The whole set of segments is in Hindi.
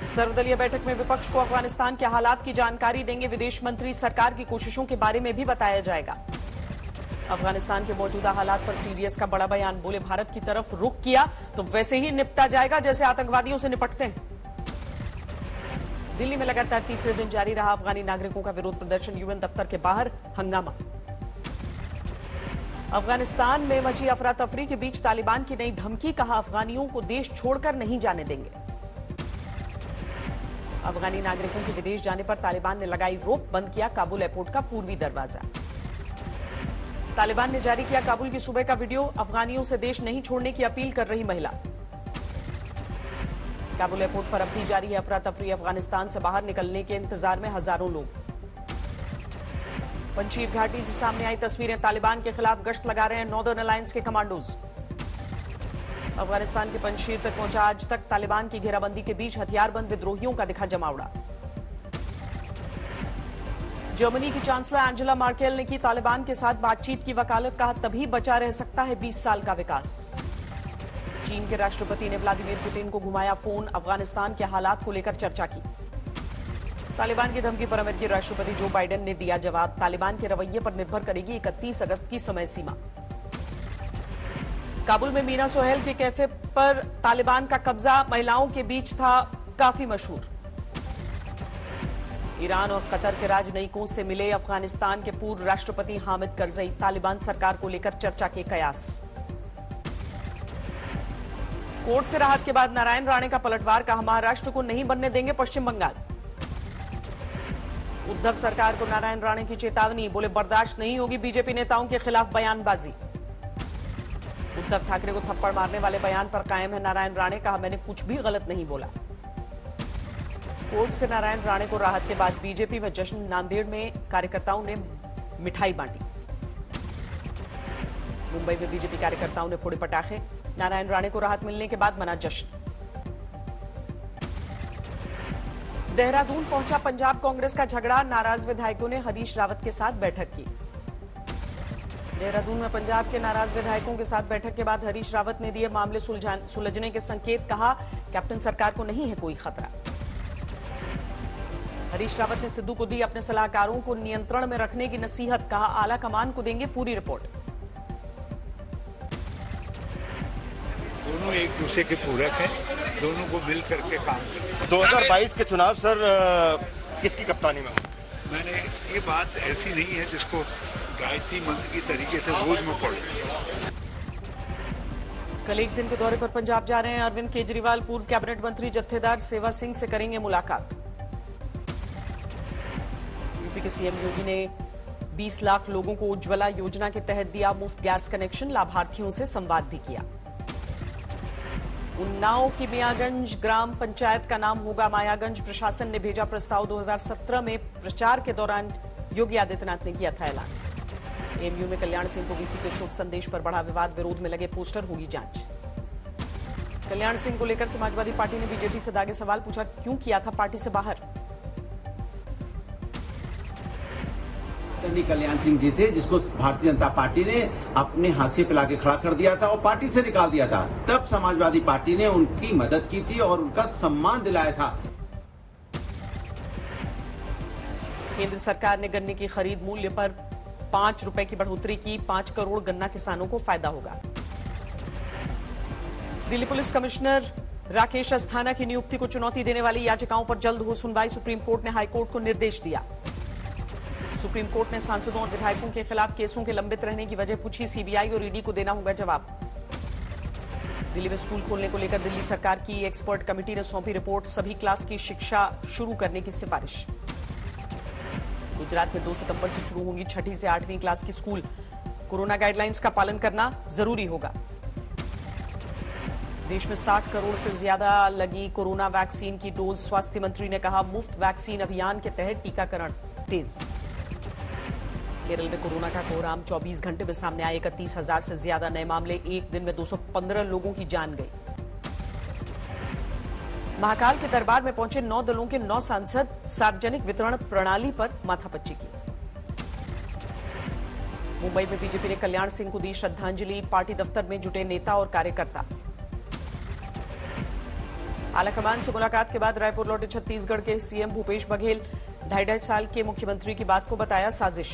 सर्वदलीय बैठक में विपक्ष को अफगानिस्तान के हालात की जानकारी देंगे विदेश मंत्री। सरकार की कोशिशों के बारे में भी बताया जाएगा। अफगानिस्तान के मौजूदा हालात पर सीडीएस का बड़ा बयान। बोले, भारत की तरफ रुख किया तो वैसे ही निपटा जाएगा जैसे आतंकवादियों से निपटते हैं। दिल्ली में लगातार तीसरे दिन जारी रहा अफगानी नागरिकों का विरोध प्रदर्शन। यूएन दफ्तर के बाहर हंगामा। अफगानिस्तान में मची अफरा तफरी के बीच तालिबान की नई धमकी। कहा, अफगानियों को देश छोड़कर नहीं जाने देंगे। अफगानी नागरिकों के विदेश जाने पर तालिबान ने लगाई रोक। बंद किया काबुल एयरपोर्ट का पूर्वी दरवाजा। तालिबान ने जारी किया काबुल की सुबह का वीडियो। अफगानियों से देश नहीं छोड़ने की अपील कर रही महिला। काबुल एयरपोर्ट पर अब भी जारी है अफरा तफरी। अफगानिस्तान से बाहर निकलने के इंतजार में हजारों लोग। पंजीर घाटी से सामने आई तस्वीरें। तालिबान के खिलाफ गश्त लगा रहे हैं नॉर्दर्न अलायंस के कमांडोज। अफगानिस्तान के पंजीर तक पहुंचा आज तक तालिबान की घेराबंदी के बीच हथियारबंद विद्रोहियों का दिखा जमावड़ा। जर्मनी की चांसलर एंजेला मार्केल ने की तालिबान के साथ बातचीत की वकालत। कहा, तभी बचा रह सकता है 20 साल का विकास। चीन के राष्ट्रपति ने व्लादिमीर पुतिन को घुमाया फोन। अफगानिस्तान के हालात को लेकर चर्चा की। तालिबान की धमकी पर अमेरिकी राष्ट्रपति जो बाइडेन ने दिया जवाब। तालिबान के रवैये पर निर्भर करेगी 31 अगस्त की समय सीमा। काबुल में मीना सोहेल के कैफे पर तालिबान का कब्जा महिलाओं के बीच था काफी मशहूर। ईरान और कतर के राजनयिकों से मिले अफगानिस्तान के पूर्व राष्ट्रपति हामिद करजई। तालिबान सरकार को लेकर चर्चा के कयास। कोर्ट से राहत के बाद नारायण राणे का पलटवार। कहा, महाराष्ट्र को नहीं बनने देंगे पश्चिम बंगाल। उद्धव सरकार को नारायण राणे की चेतावनी। बोले, बर्दाश्त नहीं होगी बीजेपी नेताओं के खिलाफ बयानबाजी। उद्धव ठाकरे को थप्पड़ मारने वाले बयान पर कायम है नारायण राणे। कहा, मैंने कुछ भी गलत नहीं बोला। कोर्ट से नारायण राणे को राहत के बाद बीजेपी में जश्न। नांदेड़ में कार्यकर्ताओं ने मिठाई बांटी। मुंबई में बीजेपी कार्यकर्ताओं ने फोड़े पटाखे। नारायण राणे को राहत मिलने के बाद मना जश्न। देहरादून पहुंचा पंजाब कांग्रेस का झगड़ा। नाराज विधायकों ने हरीश रावत के साथ बैठक की। देहरादून में पंजाब के नाराज विधायकों के साथ बैठक के बाद हरीश रावत ने दिए मामले सुलझने के संकेत। कहा, कैप्टन सरकार को नहीं है कोई खतरा। हरीश रावत ने सिद्धू को दी अपने सलाहकारों को नियंत्रण में रखने की नसीहत। कहा, आला कमान को देंगे पूरी रिपोर्ट। दोनों एक दूसरे के पूरक हैं, दोनों को मिल करके काम करें। 2022 के चुनाव सर किसकी कप्तानी में? मैंने ये बात ऐसी नहीं है जिसको गायत्री मंत्र की तरीके से रोज में पढ़। कल एक दिन के दौरे पर पंजाब जा रहे हैं अरविंद केजरीवाल। पूर्व कैबिनेट मंत्री जत्थेदार सेवा सिंह से करेंगे मुलाकात। यूपी के सीएम योगी ने 20 लाख लोगों को उज्ज्वला योजना के तहत दिया मुफ्त गैस कनेक्शन। लाभार्थियों से संवाद भी किया। उन्नाव की मियागंज ग्राम पंचायत का नाम होगा मायागंज। प्रशासन ने भेजा प्रस्ताव। 2017 में प्रचार के दौरान योगी आदित्यनाथ ने किया था ऐलान। एमयू में कल्याण सिंह को वीसी के शोक संदेश पर बढ़ा विवाद। विरोध में लगे पोस्टर, होगी जांच। कल्याण सिंह को लेकर समाजवादी पार्टी ने बीजेपी से दागे सवाल। पूछा, क्यों किया था पार्टी से बाहर। कल्याण सिंह जी थे जिसको भारतीय जनता पार्टी ने अपने हाशिए पे लाके खड़ा कर दिया था और पार्टी से निकाल दिया था। तब समाजवादी पार्टी ने उनकी मदद की थी और उनका सम्मान दिलाया था। केंद्र सरकार ने गन्ने की खरीद मूल्य पर 5 रुपए की बढ़ोतरी की। 5 करोड़ गन्ना किसानों को फायदा होगा। दिल्ली पुलिस कमिश्नर राकेश अस्थाना की नियुक्ति को चुनौती देने वाली याचिकाओं पर जल्द हो सुनवाई। सुप्रीम कोर्ट ने हाईकोर्ट को निर्देश दिया। सुप्रीम कोर्ट ने सांसदों और विधायकों के खिलाफ केसों के लंबित रहने की वजह पूछी। सीबीआई और ईडी को देना होगा जवाब। दिल्ली में स्कूल खोलने को लेकर दिल्ली सरकार की एक्सपर्ट कमेटी ने सौंपी रिपोर्ट। सभी क्लास की शिक्षा शुरू करने की सिफारिश। गुजरात में 2 सितंबर से शुरू होंगी 6ठी से 8वीं क्लास की स्कूल। कोरोना गाइडलाइंस का पालन करना जरूरी होगा। देश में 60 करोड़ से ज्यादा लगी कोरोना वैक्सीन की डोज। स्वास्थ्य मंत्री ने कहा, मुफ्त वैक्सीन अभियान के तहत टीकाकरण तेज। केरल में कोरोना का कोहराम। 24 घंटे में सामने आए 31,000 से ज्यादा नए मामले। एक दिन में 215 लोगों की जान गई। महाकाल के दरबार में पहुंचे 9 दलों के 9 सांसद। सार्वजनिक वितरण प्रणाली पर माथापच्ची की। मुंबई में बीजेपी ने कल्याण सिंह को दी श्रद्धांजलि। पार्टी दफ्तर में जुटे नेता और कार्यकर्ता। आलाकमान से मुलाकात के बाद रायपुर लौटे छत्तीसगढ़ के सीएम भूपेश बघेल 2.5 साल के मुख्यमंत्री की बात को बताया साजिश।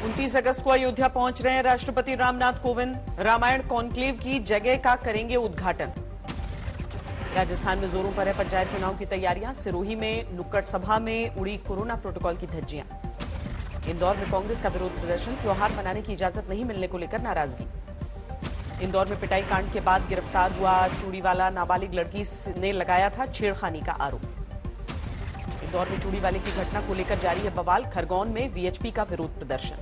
उनतीस अगस्त को अयोध्या पहुंच रहे हैं राष्ट्रपति रामनाथ कोविंद। रामायण कॉन्क्लेव की जगह का करेंगे उद्घाटन। राजस्थान में जोरों पर है पंचायत चुनाव की तैयारियां। सिरोही में नुक्कड़ सभा में उड़ी कोरोना प्रोटोकॉल की धज्जियां। इंदौर में कांग्रेस का विरोध प्रदर्शन। त्योहार मनाने की इजाजत नहीं मिलने को लेकर नाराजगी। इंदौर में पिटाई कांड के बाद गिरफ्तार हुआ चूड़ीवाला नाबालिग लड़की ने लगाया था छेड़खानी का आरोप। इंदौर में चूड़ीवाले की घटना को लेकर जारी है बवाल। खरगोन में वीएचपी का विरोध प्रदर्शन।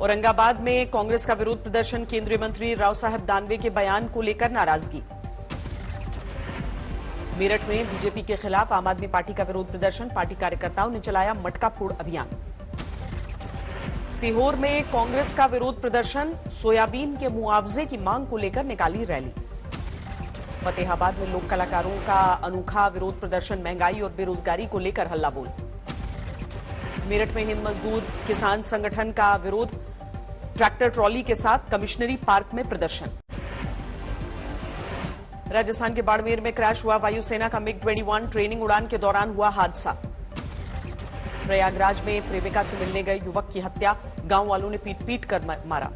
औरंगाबाद में कांग्रेस का विरोध प्रदर्शन। केंद्रीय मंत्री राव साहब दानवे के बयान को लेकर नाराजगी। मेरठ में बीजेपी के खिलाफ आम आदमी पार्टी का विरोध प्रदर्शन। पार्टी कार्यकर्ताओं ने चलाया मटका फोड़ अभियान। सीहोर में कांग्रेस का विरोध प्रदर्शन। सोयाबीन के मुआवजे की मांग को लेकर निकाली रैली। फतेहाबाद में लोक कलाकारों का अनोखा विरोध प्रदर्शन। महंगाई और बेरोजगारी को लेकर हल्ला बोल। मेरठ में हिंद मजदूर किसान संगठन का विरोध। ट्रैक्टर ट्रॉली के साथ कमिश्नरी पार्क में प्रदर्शन। राजस्थान के बाड़मेर में क्रैश हुआ वायुसेना का MiG-21 ट्रेनिंग उड़ान के दौरान हुआ हादसा। प्रयागराज में प्रेमिका से मिलने गए युवक की हत्या। गांव वालों ने पीट पीट कर मारा।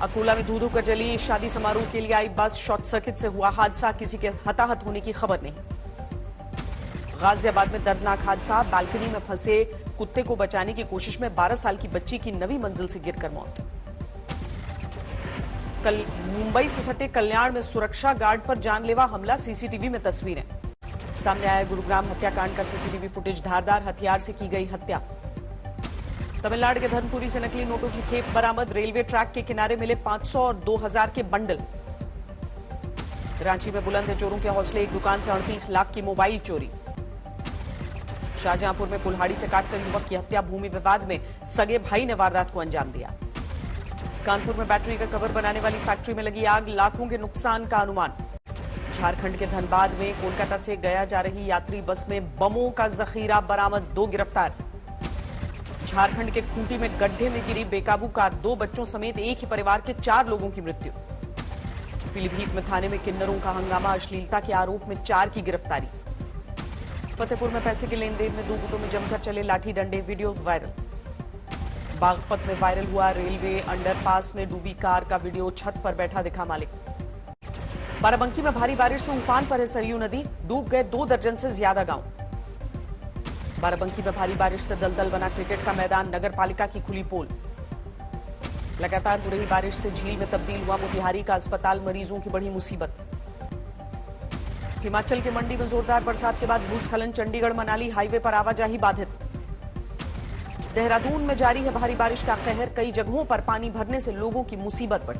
अकोला में धू-धू कर जली शादी समारोह के लिए आई बस। शॉर्ट सर्किट से हुआ हादसा। किसी के हताहत होने की खबर नहीं। गाजियाबाद में दर्दनाक हादसा। बालकनी में फंसे कुत्ते को बचाने की कोशिश में 12 साल की बच्ची की 9वीं मंजिल से गिरकर मौत। कल मुंबई से सटे कल्याण में सुरक्षा गार्ड पर जानलेवा हमला। सीसीटीवी में तस्वीरें सामने आया। गुरुग्राम हत्याकांड का सीसीटीवी फुटेज। धारदार हथियार से की गई हत्या। तमिलनाडु के धनपुरी से नकली नोटों की खेप बरामद। रेलवे ट्रैक के किनारे मिले 500 और 2000 के बंडल। रांची में बुलंद है चोरों के हौसले। एक दुकान से 38 लाख की मोबाइल चोरी। शाहजहांपुर में कुल्हाड़ी से काटकर युवक की हत्या। भूमि विवाद में सगे भाई ने वारदात को अंजाम दिया। कानपुर में बैटरी का कवर बनाने वाली फैक्ट्री में लगी आग। लाखों के नुकसान का अनुमान। झारखंड के धनबाद में कोलकाता से गया जा रही यात्री बस में बमों का जखीरा बरामद। 2 गिरफ्तार। झारखंड के खूंटी में गड्ढे में गिरी बेकाबू कार। 2 बच्चों समेत एक ही परिवार के 4 लोगों की मृत्यु। पीलीभीत में थाने में किन्नरों का हंगामा। अश्लीलता के आरोप में 4 की गिरफ्तारी। फतेहपुर में पैसे के लेन देन में 2 गुटों में जमकर चले लाठी डंडे। Video viral. बागपत में वायरल हुआ रेलवे अंडरपास में डूबी कार का वीडियो। छत पर बैठा दिखा मालिक। बाराबंकी में भारी बारिश से उफान पर है सरयू नदी। डूब गए 2 दर्जन से ज्यादा गांव। बाराबंकी में भारी बारिश से दलदल बना क्रिकेट का मैदान। नगर पालिका की खुली पोल। लगातार हो रही बारिश से झील में तब्दील हुआ मोतिहारी का अस्पताल। मरीजों की बड़ी मुसीबत। हिमाचल के मंडी में जोरदार बरसात के बाद भूस्खलन। चंडीगढ़ मनाली हाईवे पर आवाजाही बाधित। देहरादून में जारी है भारी बारिश का कहर। कई जगहों पर पानी भरने से लोगों की मुसीबत बढ़ी।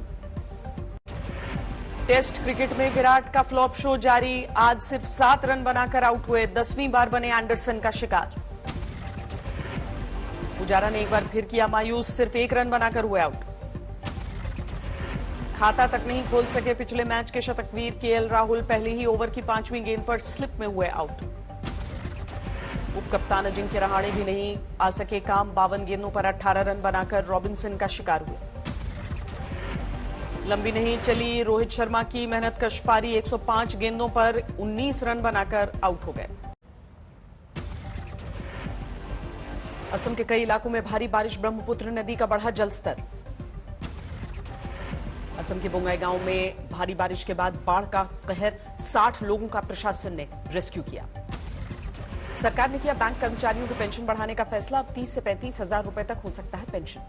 टेस्ट क्रिकेट में विराट का फ्लॉप शो जारी। आज सिर्फ 7 रन बनाकर आउट हुए। 10वीं बार बने एंडरसन का शिकार। पुजारा ने एक बार फिर किया मायूस। सिर्फ 1 रन बनाकर हुए आउट। खाता तक नहीं खोल सके पिछले मैच के शतकवीर केएल राहुल। पहले ही ओवर की 5वीं गेंद पर स्लिप में हुए आउट। उप कप्तान अजिंक्य रहाणे भी नहीं आ सके काम। 52 गेंदों पर 18 रन बनाकर रॉबिन्सन का शिकार हुए। लंबी नहीं चली रोहित शर्मा की मेहनतकश पारी। 105 गेंदों पर 19 रन बनाकर आउट हो गए। असम के कई इलाकों में भारी बारिश। ब्रह्मपुत्र नदी का बढ़ा जलस्तर। असम के बोंगाई गांव में भारी बारिश के बाद बाढ़ का कहर। 60 लोगों का प्रशासन ने रेस्क्यू किया। सरकार ने किया बैंक कर्मचारियों की पेंशन बढ़ाने का फैसला। अब 30 से 35 हजार रुपए तक हो सकता है पेंशन।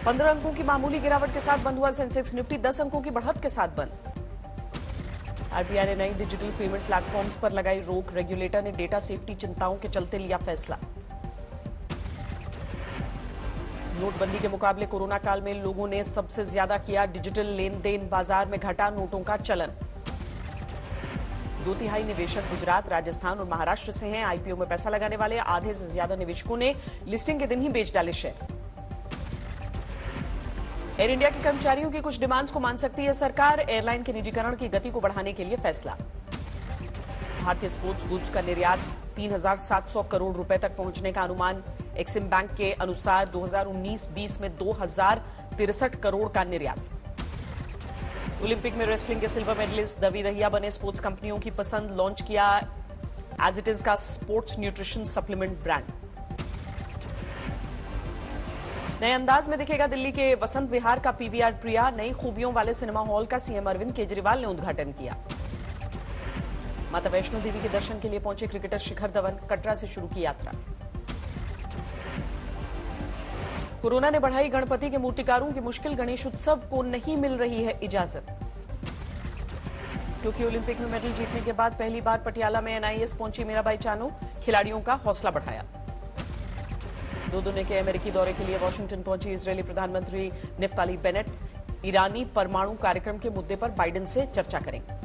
15 अंकों की मामूली गिरावट के साथ बंद हुआ सेंसेक्स। निफ्टी 10 अंकों की बढ़त के साथ बंद। आरबीआई ने नई डिजिटल पेमेंट प्लेटफॉर्म्स पर लगाई रोक। रेगुलेटर ने डेटा सेफ्टी चिंताओं के चलते लिया फैसला। नोटबंदी के मुकाबले कोरोना काल में लोगों ने सबसे ज्यादा किया डिजिटल लेन देन। बाजार में घटा नोटों का चलन। 2/3 निवेशक गुजरात, राजस्थान और महाराष्ट्र से हैं। आईपीओ में पैसा लगाने वाले आधे से ज्यादा निवेशकों ने लिस्टिंग के दिन ही बेच डाले शेयर। एयर इंडिया के कर्मचारियों की कुछ डिमांड्स को मान सकती है सरकार। एयरलाइन के निजीकरण की गति को बढ़ाने के लिए फैसला। भारतीय स्पोर्ट्स गुड्स का निर्यात 3,700 करोड़ रुपए तक पहुंचने का अनुमान। एक्सिम बैंक के अनुसार 2019-20 में 2,063 करोड़ का निर्यात। ओलंपिक में रेसलिंग के सिल्वर मेडलिस्ट दवी दहिया बने स्पोर्ट्स कंपनियों की पसंद। लॉन्च किया एज इट इज का स्पोर्ट्स न्यूट्रिशन सप्लीमेंट ब्रांड। नए अंदाज में दिखेगा दिल्ली के वसंत विहार का पीवीआर प्रिया। नई खूबियों वाले सिनेमा हॉल का सीएम अरविंद केजरीवाल ने उद्घाटन किया। माता वैष्णो देवी के दर्शन के लिए पहुंचे क्रिकेटर शिखर धवन। कटरा से शुरू की यात्रा। कोरोना ने बढ़ाई गणपति के मूर्तिकारों की मुश्किल। गणेश उत्सव को नहीं मिल रही है इजाजत। टोक्यो ओलंपिक में मेडल जीतने के बाद पहली बार पटियाला में एनआईएस पहुंची मीराबाई चानू। खिलाड़ियों का हौसला बढ़ाया। 2 दिन के अमेरिकी दौरे के लिए वॉशिंगटन पहुंची इजरायली प्रधानमंत्री निफ्ताली बेनेट। ईरानी परमाणु कार्यक्रम के मुद्दे पर बाइडेन से चर्चा करेंगे।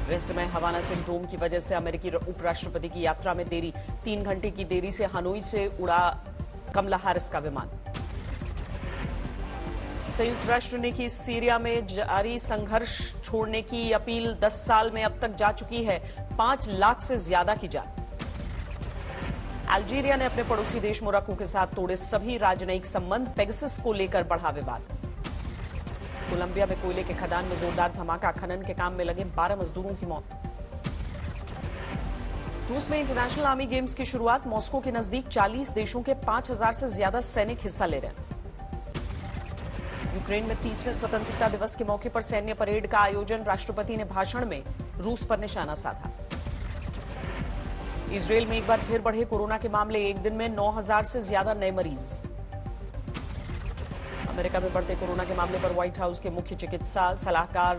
रहस्यमय हवाना सिंड्रोम की वजह से अमेरिकी उपराष्ट्रपति की यात्रा में देरी। 3 घंटे की देरी से हनोई से उड़ा कमला हैरिस का विमान। संयुक्त राष्ट्र ने की सीरिया में जारी संघर्ष छोड़ने की अपील। 10 साल में अब तक जा चुकी है 5 लाख से ज्यादा की जान। अल्जीरिया ने अपने पड़ोसी देश मोरक्को के साथ तोड़े सभी राजनयिक संबंध। पेगासस को लेकर बढ़ा विवाद। कोलंबिया में कोयले के खदान में जोरदार धमाका। खनन के काम में लगे 12 मजदूरों की मौत। रूस में इंटरनेशनल आर्मी गेम्स की शुरुआत। मॉस्को के नजदीक 40 देशों के 5,000 से ज्यादा सैनिक हिस्सा ले रहे हैं। यूक्रेन में 30वें स्वतंत्रता दिवस के मौके पर सैन्य परेड का आयोजन। राष्ट्रपति ने भाषण में रूस पर निशाना साधा। इजरायल में एक बार फिर बढ़े कोरोना के मामले। एक दिन में 9,000 से ज्यादा नए मरीज। अमेरिका में बढ़ते कोरोना के मामले पर व्हाइट हाउस के मुख्य चिकित्सा सलाहकार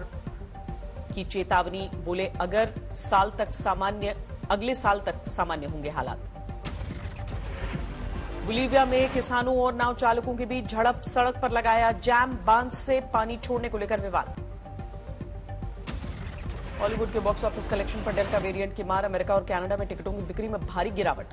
की चेतावनी। बोले अगले साल तक सामान्य होंगे हालात। बोलीविया में किसानों और नाव चालकों के बीच झड़प। सड़क पर लगाया जैम। बांध से पानी छोड़ने को लेकर विवाद। हॉलीवुड के बॉक्स ऑफिस कलेक्शन पर डेल्टा वेरिएंट की मार। अमेरिका और कनाडा में टिकटों की बिक्री में भारी गिरावट।